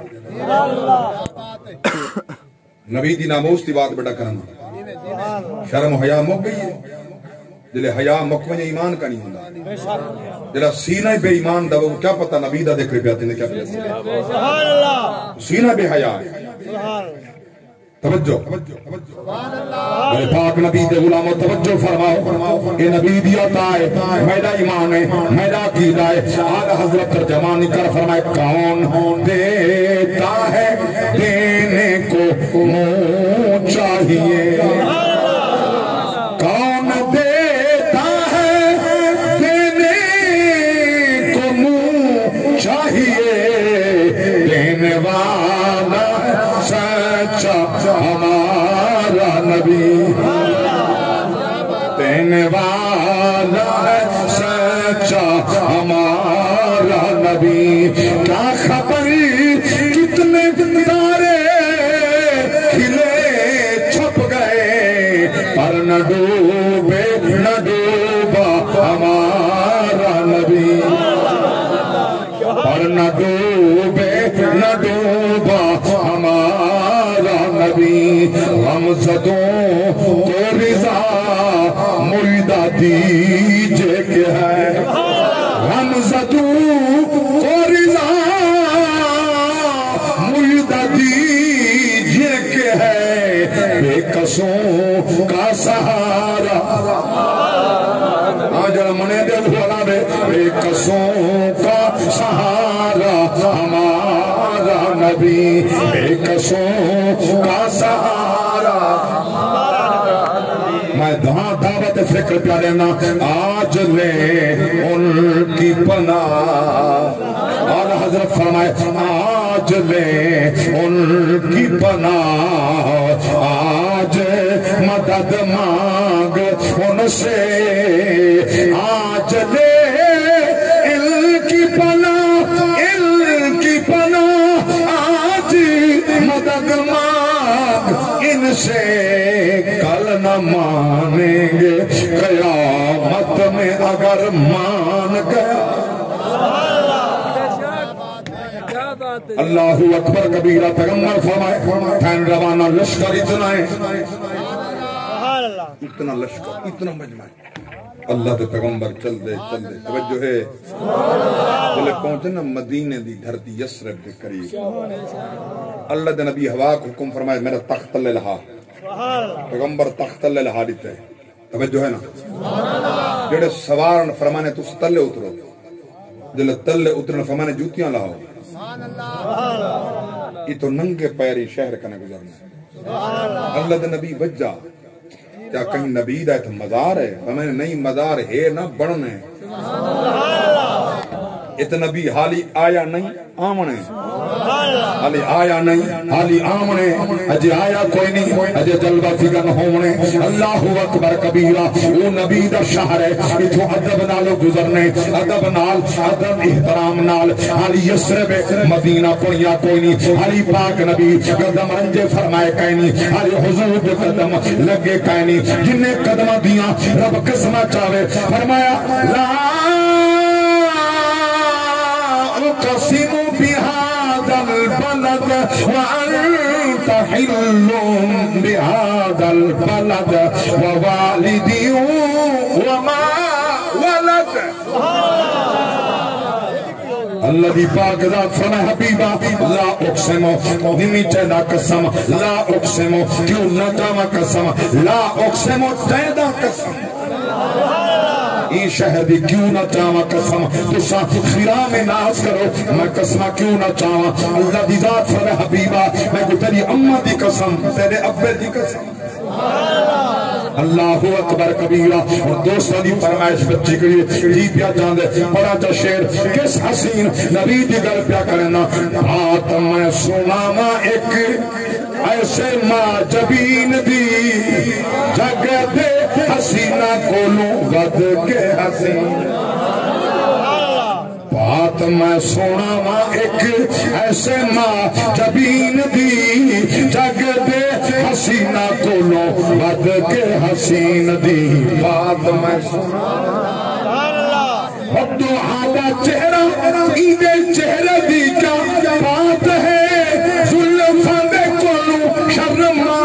نبی دی ناموس دی بات بیٹا کرنا شرم و حیا مک گئی ہے جلے حیا مکمن ایمان کا نہیں ہوتا جلے سینہ بے ایمان دا وہ کیا پتا نبی دا دیکھ رہے پیاتے نے کیا پیاتے سینہ بے حیا توجہ میرے پاک نبی دے غلاموں توجہ فرماؤ یہ نبی دی عطا ہے میرا ایمان ہے میرا عقیدہ ہے آل حضرت ترجمانی کر فرمائے کون دیتا ہے دینے کو منہ چاہیے کون دیتا ہے دینے کو منہ چاہیے دینے والا سچا ہمارا نبی دینے والا سچا ہمارا نبی کیا خبر کتنے تارے کھلے چھپ گئے پر نہ ڈوبے نہ ڈوبا ہمارا نبی پر نہ ڈوبے نہ ڈوبا ہمارا نبی غمزدوں کو رضا مریدہ دیجے کہ ہے غمزدوں کو رضا مریدہ دیجے کہ ہے بے قصوں کا سہارا آج منے دل بولا بے قصوں کا سہارا ہمارا نبی بے قصوں کا سہارا میں دعوت فکر پیا دینا آج لے ان کی پناہ اور حضرت فرمائے آج لے ان کی پناہ آج مدد مانگ ان سے آج لے ان کی پناہ آج مدد مانگ ان سے کل نہ مانیں گے قیامت میں اگر مان گیا اللہ اکبر کبیرہ پیغمبر فرمائے تھین روانہ لشکر اتنا ہے اتنا لشکر اتنا مجمع اللہ دے پیغمبر چل دے توجہ ہے جلے پہنچے نا مدینے دی دھرتی یسرب کے قریب اللہ دے نبی ہوا کو حکم فرمائے میرا تخت لے لہا پیغمبر تخت لے لہا دیتے توجہ ہے نا جڑے سوارن فرمانے تو تلے اترو جلے تلے اترن فرمانے جوتیاں لاؤ یہ تو ننگے پیری شہر کنے گزرنا اللہ دے نبی وجہ کیا کہیں نبی دا تو مزار ہے فرمانے نہیں مزار ہے نہ بڑھنے ات نبی حالی آیا نہیں آمنے حالی آیا نہیں حالی آمنے اجے آیا کوئی نہیں اجے جلوہ فگن ہونے اللہ اکبر کبیرہ وہ نبی دا شہر ہے اتھو ادب نالو گزرنے ادب نال ادب احترام نال حالی یسرب مدینہ پڑیا کوئی نہیں حالی پاک نبی قدم رنجے فرمائے کہیں نہیں حالی حضور دے قدم لگے کہیں نہیں جنہیں قدمہ دیاں رب قسمہ چاہے فرمایا لا اقسم بهذا البلد وأنت حل بهذا البلد ووالد وما ولد اللہ دی پاک ذات فرمائے حبیبہ لا اقسمو نمی چیدہ قسم لا اقسمو کیوں نہ جاما قسم لا اقسمو چیدہ قسم این شہر دی کیوں نہ چاہاں قسم تسا خیرہ میں ناز کرو میں قسمہ کیوں نہ چاہاں اللہ دی ذات فرمائے حبیبہ میں کو تیری امہ دی قسم تیرے ابے دی قسم اللہ اکبر کبیرہ اور دوستہ دی فرمائش بچی کریے جی پیا جاندے پڑا جا شیر کس حسین نبی دی گل پیا کرنا بات میں سنا ماں ایک ایسے ماں جبین دی جگہ دے حسینہ کولوں ود کے حسین بات میں سونا ماں ایک ایسے ماں جبین دی جگ دے حسینہ کولوں ود کے حسین دی بات میں سونا بدو آدھا چہرہ ایدے چہرہ دی کیا بات ہے ظلفاں دے کولوں شرما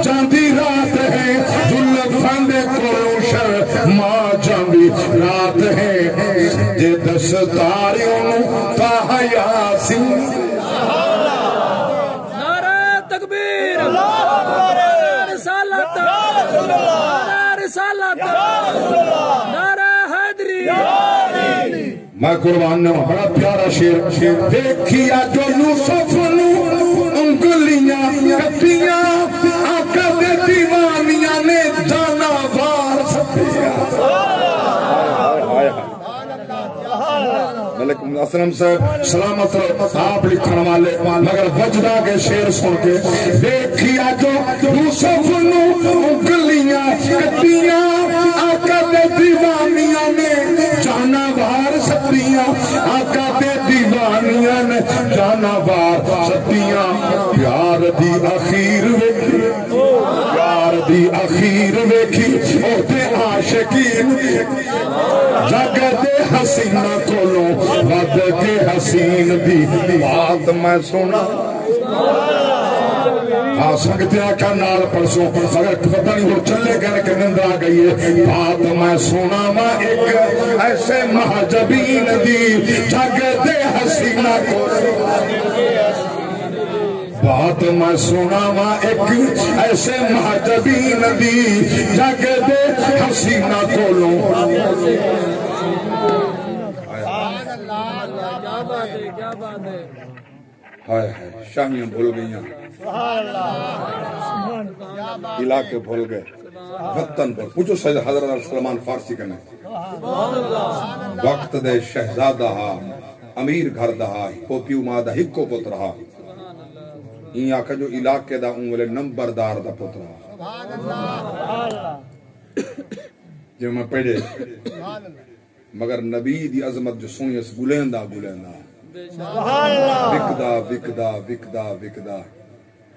جاندی رات ہے ظلفاں دے کولوں شرما جاندی رات ہے جے دستاریوں تاہا یاسین نعرہ تکبیر نعرہ رسالت نعرہ رسالت نعرہ حیدری میں قربان نے بڑا پیارا شیر دیکھیا جو یوسف نو انگلیاں کٹیاں آقا دے دیوانیاں نے جانا وار سپیا ملکم اسلام صاحب سلامت آپ لکھن والے مگر وجدہ کے شیر سن کے دیکھیا جو یوسف نو انگلیاں کٹیاں آقا دے دیوانیاں نے جانا وار سپیاں آقا دے دیوانیاں نے جانا وار سپیاں پیار دی اخیر ویکھی پیار دی اخیر ویکھی اوتے عاشقین جگ دے حسینہ کولوں ود کے حسین دی بات میں سنا سنگتے آقا نال پرسوں اگر پتہ نہیں ہو چلے گئے کہ نند آ گئی ہے بات میں سنا ماں ایک ایسے مہجبین دی جگ دے حسینہ کولوں بات میں سنا ماں ایک ایسے مہجبین دی جگ دے حسینہ کولوں کیا بات ہے ہائے ہائے شاہیاں بھول گئیاں علاقے بھول گئے وطن پر پوچھو سید حضرت سلمان فارسی کہنے وقت دے شہزادہ ہا امیر گھر دہا پوپیو مادہ ہکو پوت رہا این آکھا جو علاقے دا انگلے نمبردار دا پوت رہا جو میں پڑھے مگر نبی دی عظمت جو سنی اس گلیندہ گلیندہ وکدا وکدا وکدا وکدا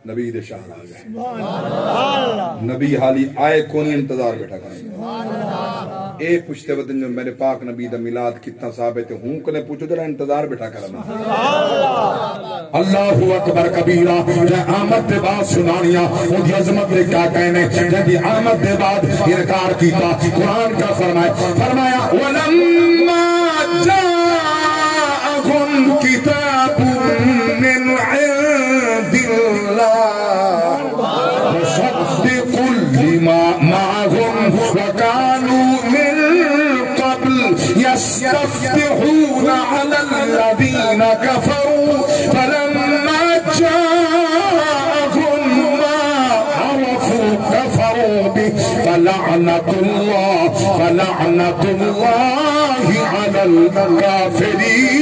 نبی دے شاہ آ گئے نبی حالی آئے کونی انتظار بیٹھا کریں اے پوچھتے وقت جو میرے پاک نبی دا میلاد کتنا ثابت ہے ہوں کنے پوچھو جرا انتظار بیٹھا کرنا اللہ اکبر کبیرہ جے آمد دے بعد سنانیاں ان دی عظمت دے کیا کہنے جے دی آمد دے بعد انکار کیتا قرآن کا فرمایا وَلَمَّا جَاءَ على الذين كفروا فلما جاءهم ما عرفوا كفروا به فلعنة الله على الكافرين.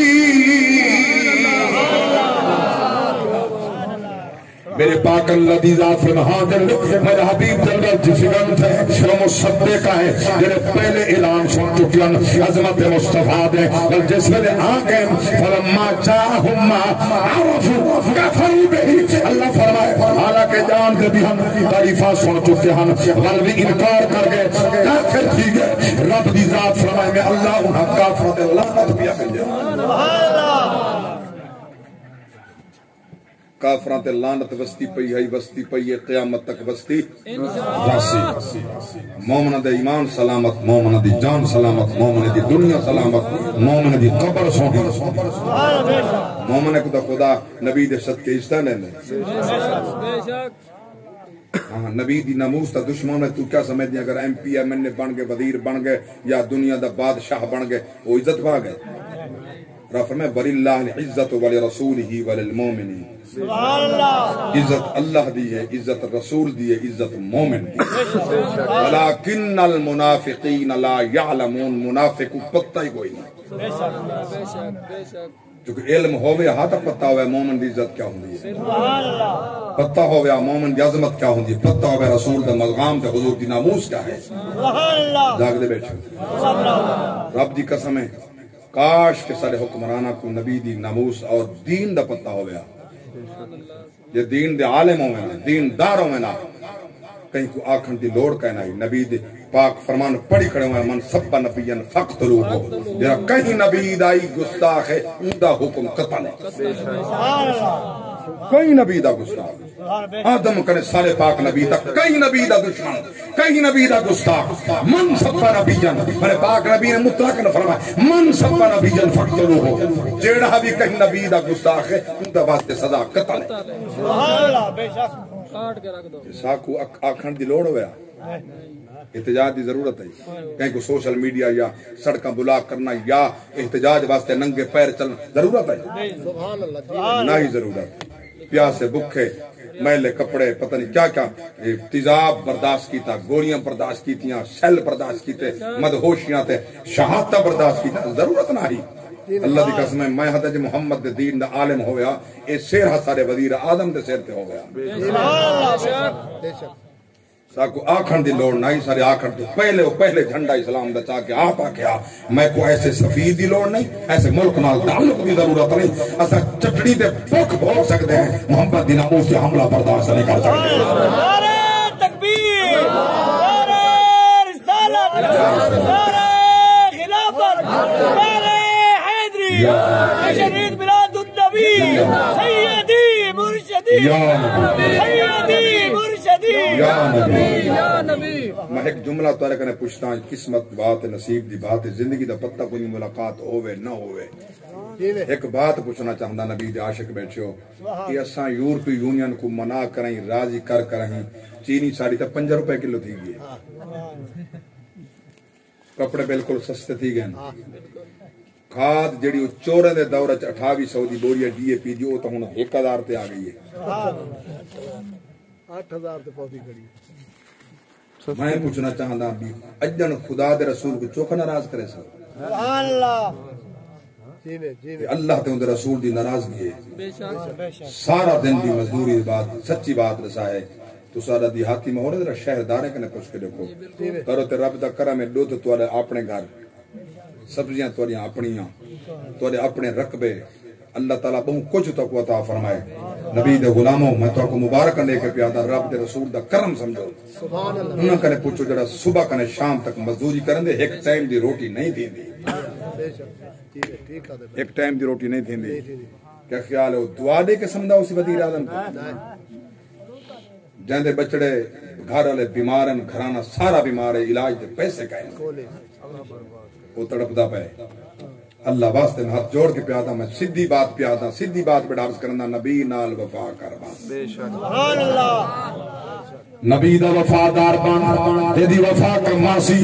میرے پاک الذی ذات المحاضر میرے حبیب جنرل جفگنت ہے وہ مصدق ہے جنہیں پہلے اعلان سن چکے ہیں عظمت مصطفیٰ دے بل جس میں آگئے فلما جاءہم ما عرفوا کفروا بہ. اللہ فرمائے حالانکہ جان دے بھی ہم تعریفہ سن چکے ہیں بل بھی انکار کر گئے کافر تھی گئے. رب دی ذات فرمائے میں اللہ انہاں کافروں تے لعنت پیا کرے. سبحان اللہ. کافران تے لعنت وستی پئی ہے وستی پئی ہے قیامت تک وستی راسی. مومن دے ایمان سلامت مومن دی جان سلامت مومن دی دنیا سلامت مومن دی قبر سونی. مومن کو دا خدا نبی دے صدقے عزت لیندے. ہاں نبی دی ناموس تا دشمن ہے. تو کیا سمجھ دی اگر ایم پی ایم این بن گئے وزیر بن گئے یا دنیا دا بادشاہ بن گئے وہ عزت پا گئے. رب فرمائے وَلِلَّهِ الْعِزَّةُ وَلِرَسُولِهِ وَلِلْمُؤْمِنِينَ. عزت اللہ دی ہے عزت رسول دی ہے عزت مومن دی. وَلَكِنَّ الْمُنَافِقِينَ لَا يَعْلَمُونَ. منافق کو پتہ ہی کوئی نہیں. کیونکہ علم ہوئے ہاں تک پتہ ہوئے مومن دی عزت کیا ہوندی ہے. پتہ ہوئے مومن دی عظمت کیا ہوندی ہے. پتہ ہوئے رسول دا ملغام دا حضور دی ناموس کیا ہے. جاگ دے بیٹھے رب دی قسم ہے کاش کے سارے حکمرانہ کو نبی دی ناموس اور دین دا پتہ ہو گیا. یہ دین دے عالم ہوئے نا دین دار ہوئے نا کہیں کو آکھن دی لوڑ کہنا ہی. نبی دے پاک فرمان پڑھی کھڑے ہوئے من سب نبیین فقتلوہ. جرا کہیں نبی دائی گستاخ ہے ان دا حکم قتل ہے. کئی نبی دا گستاخ آدم کرے سارے پاک نبی تک کئی نبی دا دشمن کئی نبی دا گستاخ من سب نبیین. میرے پاک نبی نے مطلق نے فرمایا من سب نبیین فقتلوہ. جیڑا بھی کہیں نبی دا گستاخ ہے ان دا واسطے سزا قتل ہے. سبحان اللہ. بے شک کاٹ کے رکھ دو. ساکو آکھن دی لوڑ ہویا احتجاج دی ضرورت ہے. کہیں کو سوشل میڈیا یا سڑکاں بلاک کرنا یا احتجاج واسطے ننگے پیر چلنا ضرورت ہے. سبحان اللہ. نہ ہی ضرورت. پیاسے بکھے میلے کپڑے پتہ نہیں کیا کیا تیزاب برداشت کیتا گولیاں برداشت کیتیاں سیل برداشت کیتے مدہوشیاں تے شہادتہ برداشت کیتا ضرورت نہ ہی. اللہ دی قسم ہے میں حضرت محمد دے دین دا عالم ہویا اے سیر سارے وزیر آدم دے سیر تے ہو گیا. ساکو آکھن دی لوڑ نہیں سارے آکھن تو پہلے جھنڈا اسلام دا چاہ کے آپ آکھیا میں کو ایسے سفیر دی لوڑ نہیں ایسے ملک نال تعلق دی ضرورت نہیں. اسا چٹڑی تے بھوک بھوک سکتے ہیں محمد دی ناموس سے حملہ برداشت نہیں کر سکتے. نعرہ تکبیر نعرہ رسالت نعرہ خلافت نعرہ حیدری شہید میلاد النبی سیدی مرشدی سیدی مرشدی یا نبی. میں ایک جملہ تو رکھنے پوچھتا ہوں قسمت بات نصیب دی بات زندگی دا پتہ کوئی ملاقات ہوئے نہ ہوئے. ایک بات پوچھنا چاہتا نبی دے عاشق بیٹھے ہو کہ اساں یورپی یونین کو منع کریں راضی کریں چینی ساڑی تا 5 روپے کلو تھی گئے کپڑے بالکل سستے تھی گئے. کھاد جڑی چورے دے دور 2800 دی بوریاں ڈی اے پی دی او تا ہن 1000 تے آ گئی ہے. 8000 تے پہنچی کھڑی. میں پوچھنا چاہتا بھی اجن خدا دے رسول کو چوکھا ناراض کرے سب. سبحان اللہ. اللہ تے ان دے رسول دی ناراضگی ہے. سارا دن دی مزدوری بات سچی بات رسا ہے. تو سارا دیہاتی میں ہو رہے شہردارے کنے پوچھ کے دیکھو کرو تے رب دا کرم ہے دودھ توڑے اپنے گھر سبزیاں توڑیاں اپنیاں توڑے اپنے رقبے اللہ تعالیٰ بہت کچھ تو عطا فرمائے. نبی دے غلاموں میں تو کو مبارک لے کے پیادا رب دے رسول دا کرم سمجھو. انہاں کنے پوچھو جڑا صبح کنے شام تک مزدوری کرن دے ایک ٹائم دی روٹی نہیں دیندی. ایک ٹائم دی روٹی نہیں دیندی. کیا خیال ہے دعا دے کے سمجھا اسی وزیر اعظم کو جاندے بچڑے گھر والے بیمار ہیں گھرانا سارا بیمار ہے علاج دے پیسے کہیں وہ تڑپدا پے. اللہ واسطے میں ہاتھ جوڑ کے پیادا میں سیدھی بات پیادا سیدھی بات پہ ڈارس کرنا نبی نال وفا کر بات. سبحان اللہ. نبی دا وفادار بن ایدی وفا کماسی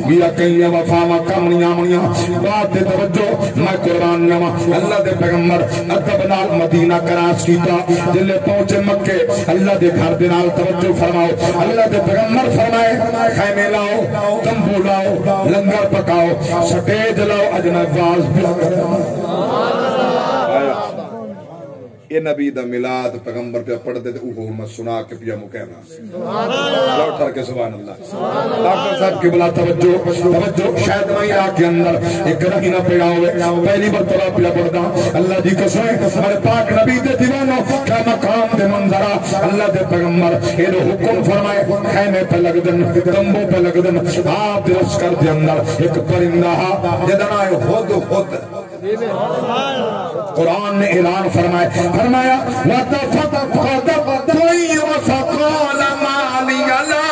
بیا کئیاں وفاواں کمنیاں منیاں بات دے توجہ میں قرآن نما اللہ دے پیغمبر ادب نال مدینہ کراس کیتا جلے پہنچے مکے اللہ دے گھر دے نال توجہ فرماؤ اللہ دے پیغمبر فرمائے خیمے لاؤ تمبو لاؤ لنگر پکاؤ سٹیج لاؤ اجنب واز بلا کرے یہ نبی دا میلاد پیغمبر پہ پڑھ دے اوہ میں سنا کے پیا مکہنا لوٹھر کے سبحان اللہ ڈاکٹر صاحب کی بلا توجہ شاید میں یہاں کے اندر ایک رہی نہ پیڑا ہوئے پہلی مرتبہ پیا پڑھدا اللہ دی قسم ہمارے پاک نبی دے دیوانوں کیا مقام دے منظرہ اللہ دے پیغمبر یہ حکم فرمائے خیمے پہ لگ دن تمبو پہ لگ دن آپ دے اسکر دے اندر ایک پرندہ جدنا ہے خود قرآن نے اعلان فرمایا وَتَفَقَّدَ الطَّيْرَ فَقَالَ مَا لِيَ لَا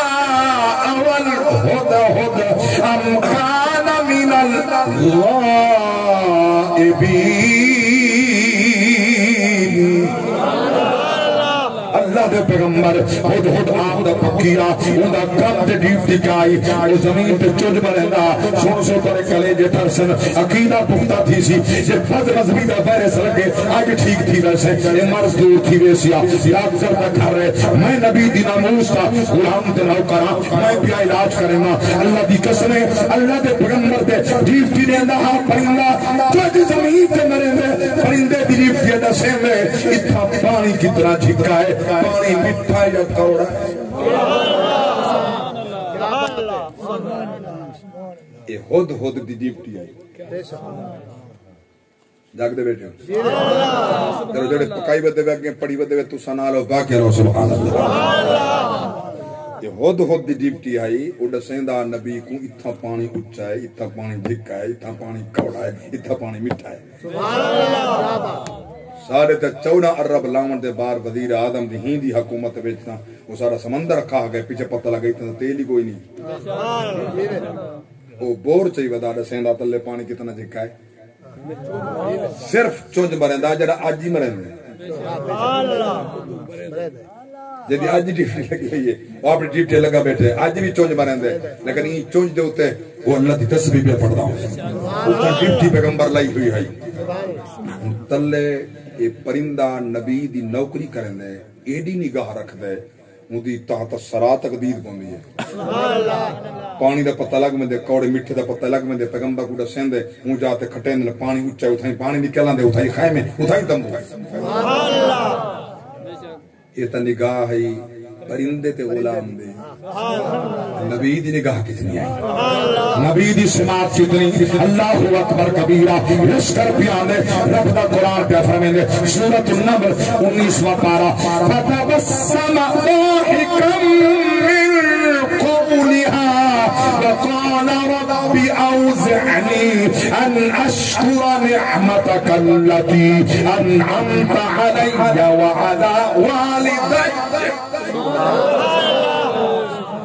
أَرَى الْهُدْهُدَ أَمْ كَانَ مِنَ الْغَائِبِينَ اللہ دے پیغمبر ہد ہد آپ دا پکیا اندہ کم تے ڈیوٹی کائی زمین تے چوج برہندا سن سو کرے کلے جے ترسن عقیدہ پختہ تھی سی جے بد مذہبی دا وائرس لگے آج ٹھیک تھی ویسے یہ مرض دور تھی ویسیا یاد کرتا کر رہے میں نبی دی ناموس کا غلام تے نوکرا میں بھی علاج کرے نا اللہ دی قسمیں اللہ دے پیغمبر دے ڈیوٹی نے اندہ پرندہ چوج زمین تے مرے میں پرندے دی ڈیوٹی اندہ سے میں اتھا پانی کی طرح جھکا ہے پانی مٹھا یا کوڑا یہ خود خود دی ڈیوٹی آئی جاگ دے بیٹھے جڑے جڑے پکائی بدے وے پڑی بدے وے تو سنا لو باقی رہو سبحان اللہ یہ خود خود دی ڈیوٹی آئی او دسیندا نبی کو اتھا پانی اچا ہے اتھا پانی جھکا ہے اتھا پانی کوڑا ہے اتھا پانی مٹھا ہے سبحان اللہ سارے تے 14 ارب لاون دے بار وزیر اعظم دی ہی دی حکومت بیچنا وہ سارا سمندر کھا گئے پیچھے پتہ لگا اتنا تیل ہی کوئی نہیں وہ بور چاہیے ودا دسیندا تلے پانی کتنا جھکا ہے صرف چونج مریندا جڑا اج ہی مریندا سبحان اللہ جدی اج ڈیوٹی لگی ہوئی ہے وہ اپنی ڈیوٹی لگا بیٹھے اج بھی چونج مریندا لیکن یہ چونج دے اوتے وہ اللہ دی تسبیح پہ پڑھدا ہوں اوپر ڈیوٹی پیغمبر لائی ہوئی ہے تلے یہ پرندہ نبی دی نوکری کرن دے ایڈی نگاہ رکھ دے اودی تحت سرا تقدیر بندی ہے پانی دا پتہ لگ میں دے کوڑے میٹھے دا پتہ لگ میں دے پیغمبر کو دسین دے ہوں جاتے کھٹے نے پانی اونچا اٹھائی پانی نکلان دے اٹھائی خیمے اٹھائی تمبو سبحان اللہ یہ تا نگاہ ہے پرندے تے غلام دے نبی دی نگاہ کتنی ہے نبی دی سماعت کتنی اللہ اکبر کبیرہ رشکر پیانے رب دا قرآن پہ فرمینے سورۃ النمل 19واں پارہ فتبسم ضاحکا من قولها وقال رب اوزعني ان اشكر نعمتك التي انعمت علي وعلى والدي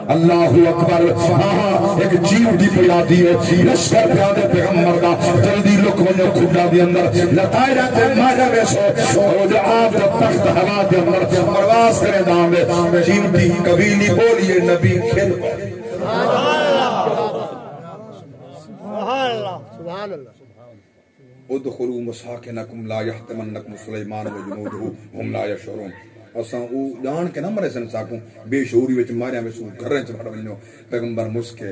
اللہ اکبر ایک جیو دی پیادی ہے لشکر پیادے پیغمبر دا جلدی لکھونے کھوڑا دی اندر لتائی جاتے ماجہ میں سو جو آپ جب تخت ہوا دی اندر پرواز کرے دامے جیو دی قبیلی بولیے نبی کھل سبحان اللہ ادخلوا مساکنکم لا یحتمنکم سلیمان و جنودہ ہم لا یشعرون اساں او جان کے نہ مرے سن ساکوں بے شعوری وچ ماریا میں سو گھریں چ بڑ ونجو پیغمبر مسکے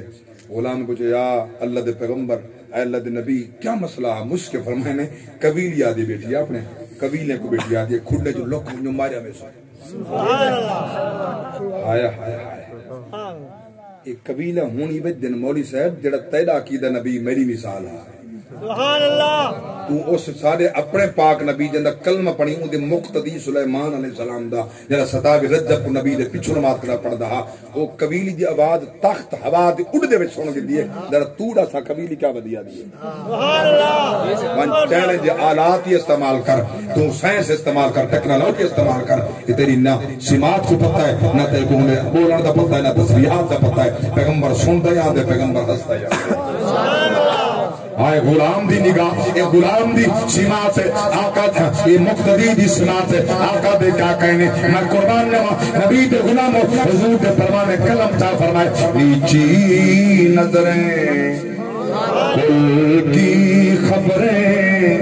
غلام کو یا اللہ دے پیغمبر اے اللہ دے نبی کیا مسئلہ مسکے فرمائے نے قبیلی آدی بیٹی اپنے قبیلے کو بیٹی آدی کھڈے جو لوک ونجو ماریا میں سو سبحان اللہ ہائے ہائے ہائے ایک قبیلہ ہونی وچ دن مولوی صاحب جڑا تیرا عقیدہ نبی میری مثال ہے سبحان اللہ تو اس سارے اپنے پاک نبی جندہ کلمہ پڑھی ان دے مقتدی سلیمان علیہ السلام دا جنہ ستاوی رجب کو نبی دے پچھو نمات کرا پڑھ دا وہ قبیلی دی آواز تخت ہوا دی اڑ دے وچ سن کے دیئے در توڑا سا قبیلی کیا بدیا دیئے سبحان اللہ من چیلنج آلاتی استعمال کر تو سائنس استعمال کر ٹیکنالوجی استعمال کر کہ تیری نہ سماعت کو پتہ ہے نہ تیرے کو بولن دا پتہ ہے نہ تصریحات دا پتہ ہے پیغمبر سنتا یاد ہے پیغمبر ہستا یاد ہے آئے غلام دی نگاہ اے غلام دی سماعت آقا اے مقتدی دی سماعت آقا دے کیا کہنے میں قربان نوا نبی دے غلام حضور دے فرمانے کلم چاہ فرمائے نیچی نظریں کل کی خبریں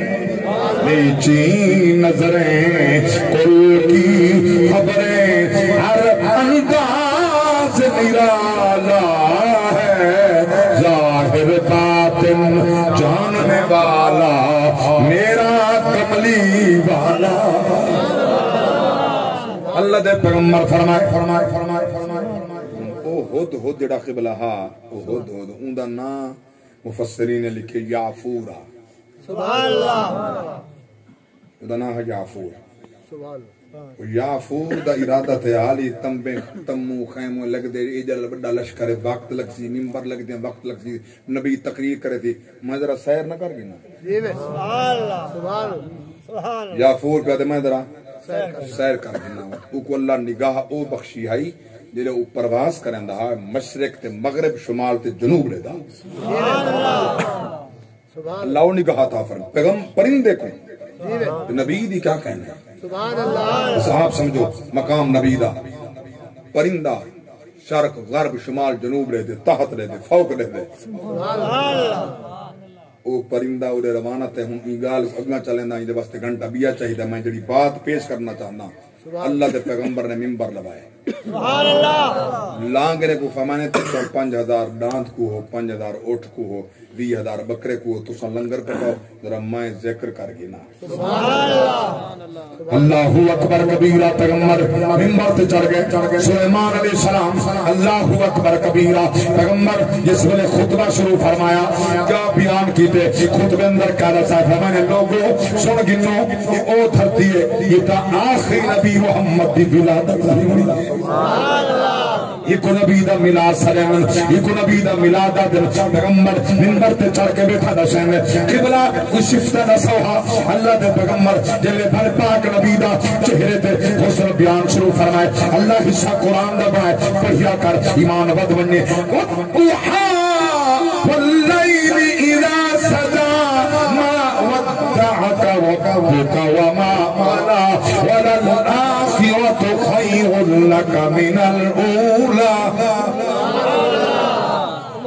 نیچی نظریں کل کی خبریں ہر انداز نرالا ہے ظاہر باطن جاننے والا میرا کملی والا اللہ دے پیغمبر فرمائے او ہد جڑا قبلہ ہا او ہد اوندا نام مفسرین نے لکھے یافورا سبحان اللہ اوندا نام ہے یافور سبحان یافور دا ارادہ تھے حالی تمبے تمو خیموں لگ دے ایجل بڑا لشکر وقت لگ سی ممبر لگ دیں وقت لگ سی نبی تقریر کرے تھی میں ذرا سیر نہ کر گی نا سبحان اللہ سبحان اللہ یافور پہ میں ذرا سیر کر گی نا او کو اللہ نگاہ او بخشی آئی جلے او پرواز کریں دا مشرق تے مغرب شمال تے جنوب لے دا سبحان اللہ اللہ نگاہ تا فرم پیغم پرندے کو نبی دی کیا کہنا ہے سبحان اللہ صاحب سمجھو مقام نبی دا پرندہ شرق غرب شمال جنوب لے دے تحت لے دے فوق لے دے سبحان اللہ او پرندہ اڑے روانہ تے ہن ای گال اگا چلیندا ایں دے واسطے گھنٹہ بیا چاہیدا میں جڑی بات پیش کرنا چاہنا اللہ دے پیغمبر نے منبر لوائے سبحان اللہ لانگرے کو فرمانے تے 5000 ڈانت کو ہو 5000 اٹھ کو ہو 20000 بکرے کو ہو تساں لنگر پکاؤ ذرا میں ذکر کر گنا سبحان اللہ اللہ اکبر کبیرہ پیغمبر منبر تے چڑھ گئے سلیمان علیہ السلام اللہ اکبر کبیرہ پیغمبر جس ویلے خطبہ شروع فرمایا کیا بیان کیتے خطبے اندر کہا صاحب فرمانے لوگوں سن گنو یہ او دھرتی ہے یہ تا آخری نبی محمد دی ولادت سبحان اللہ یہ کو نبی دا میلاد سرمن یہ کو نبی دا میلاد دن پیغمبر منبر تے چڑھ کے بیٹھا دا سین قبلہ کوئی شفتہ نہ سوہا اللہ دے پیغمبر جلے بھر پاک نبی دا چہرے تے حسن بیان شروع فرمائے اللہ حصہ قرآن دا بائے پڑھیا کر ایمان ود بننے وَضُحَا وَاللَّيْلِ إِذَا سَجَا مَا وَدَّعَكَ رَبُّكَ وَمَا قَلَى وَلَلْآخِرَةُ خَيْرٌ لَكَ مِنَ الْأُولَى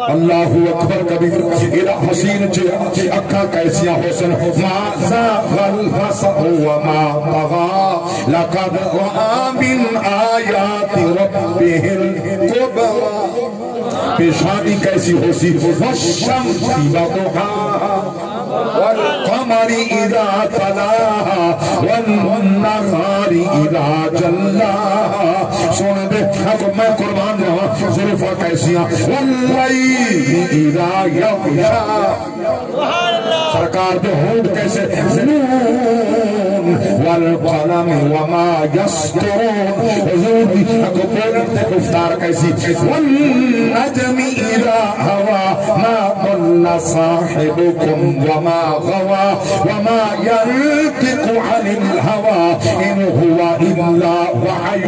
اللہ اکبر کبیر الہ حسین چے اکھا کیسیاں حسن ما زاغ البصر وما طغى لقد رأى من آیات ربه الكبرى پیشانی کیسی ہوسی والشمس وضحاها والقمر اذا تلاها والنهار اذا جلاها سن دے میں قربان رہا ظروفہ کیسیاں واللیل اذا یغشا سرکار دے ہونٹ کیسے نون والقلم وما یسطرون حضور دی اکو پورن تے گفتار کیسی والنجم اذا ہوا ما ضل صاحبكم وما غوا وما ينطق عن الهوى ان هو الا وحي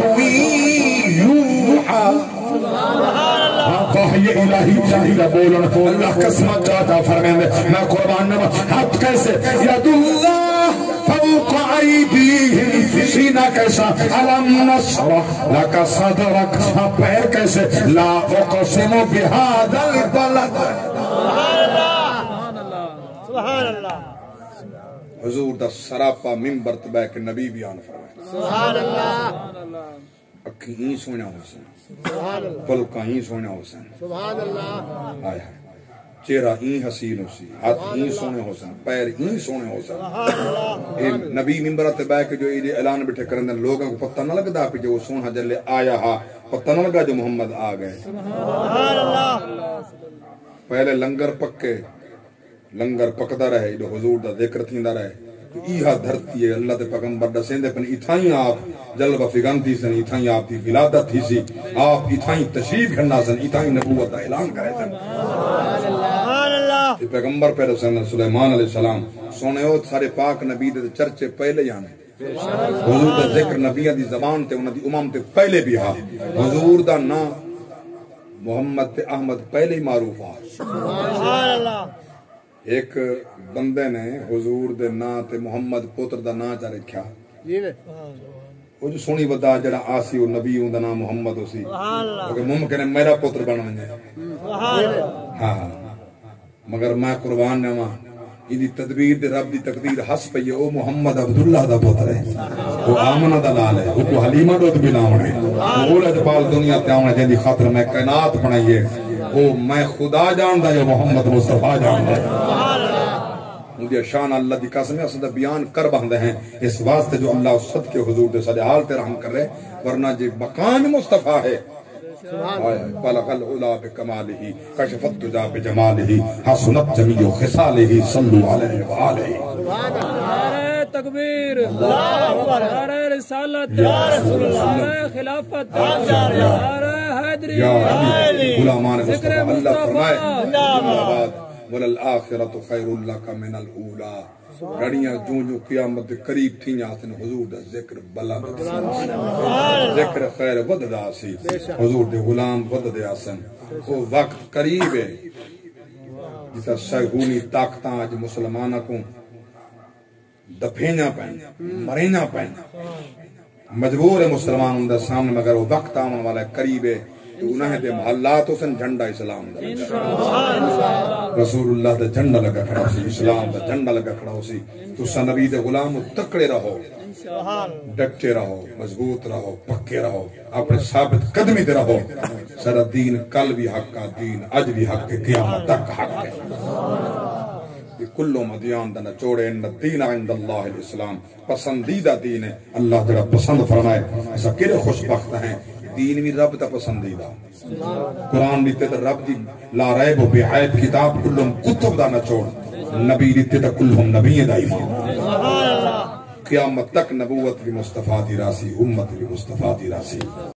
يوحى وحی الہی چاہیے بولن اللہ قسمت چاہتا فرمائے میں قربان نما حد کیسے ید اللہ فوق ایدیہم سینہ کیسا علم نشرح لک صدرک پیر کیسے لا اقسم بہذا البلد سبحان اللہ حضور دا سراپا منبر تبہ کے نبی بیان فرمائے سبحان اللہ اکھی ہی سونا حسن پلکا ہی سونا حسن سبحان اللہ آئے چہرہ ہی حسین حسی ہاتھ ہی سونے حسن پیر ہی سونے حسن نبی منبر تبہ کے جو اعلان بٹھے کرنے لوگوں کو پتہ نہ لگتا پہ جو سونا جلے آیا ہا پتہ نہ لگا جو محمد آ گئے سبحان اللہ پہلے لنگر پکے لنگر پکدا رہے جو حضور دا ذکر تھیندا رہے تو ایہا دھرتی ہے اللہ دے پیغمبر دسیندے پن ایتھائیں آپ جلوہ فگن تھی سن ایتھائیں آپ دی ولادت تھی سی آپ ایتھائیں تشریف کرنا سن ایتھائیں نبوت دا اعلان کرے سن سبحان اللہ پیغمبر پہ رسول سلیمان علیہ السلام سونے ہو سارے پاک نبی دے چرچے پہلے جانے حضور دا ذکر نبیہ دی زبان تے انہاں دی امام تے پہلے بھی ہا حضور دا نام محمد تے احمد پہلے ہی معروف ہا سبحان اللہ ایک بندے نے حضور دے نا تے محمد پوتر دا نا چا رکھیا وہ جو سونی بدا جڑا آسی وہ نبی اون دا نام محمد ہو سی کیونکہ ممکن ہے میرا پوتر بن ونجے ہاں مگر میں قربان نواں یہ تدبیر دے رب دی تقدیر ہس پئی ہے او محمد عبداللہ دا پوتر ہے وہ آمنہ دا لال ہے وہ کو حلیمہ دو بھی نام ہے وہ لجپال دنیا تے آونا جن دی خاطر میں کائنات بنائی ہے وہ میں خدا جاندا ہے محمد مصطفیٰ جاندا ہے مجھے شان اللہ دی قسم ہے اسدا بیان کر بندے ہیں اس واسطے جو اللہ صد کے حضور دے صدے حال تے رحم کر رہے ورنہ جی مکان مصطفیٰ ہے بلغ العلا بکمالہ کشف الدجا بجمالہ حسنت جمیع خصالہ صلو علیہ وآلہ نعرہ تکبیر نعرہ رسالت نعرہ خلافت نعرہ حیدری یا علی غلامان مصطفیٰ اللہ فرمائے وَلَلْآخِرَةُ خَيْرٌ لَكَ مِنَ الْأُولَى رڑیاں جو قیامت قریب تھی آسن حضور دا ذکر بلند ذکر خیر ود دا سی حضور دے غلام ود دے آسن وہ وقت قریب ہے جیسا سہونی طاقتاں آج مسلمانہ کو دپھینا پہن مرینا پہن مجبور ہے مسلمان اندر سامنے مگر وہ وقت آمن والا قریب ہے تو انہیں دے محلات ہو سن جھنڈا اسلام دا رسول اللہ دا جھنڈا لگا کھڑا سی اسلام دا جھنڈا لگا کھڑا ہو سی تو سنبی دے غلام تکڑے رہو ڈٹے رہو مضبوط رہو پکے رہو اپنے ثابت قدمی دے رہو سارا دین کل بھی حق کا دین اج بھی حق کے قیامت تک حق ہے یہ کلو مدیان دا نچوڑے ان الدین عند اللہ الاسلام پسندیدہ دین ہے اللہ جڑا پسند فرمائے ایسا کیڑے خوش بخت ہیں دین بھی رب تا پسندیدہ قرآن دیتے تا رب دی لا ریب و بحید کتاب کلہم کتب دا نچوڑ نبی دیتے تا کلہم نبی دا ایمان قیامت تک نبوت بھی مصطفیٰ دی راسی امت بھی مصطفیٰ دی راسی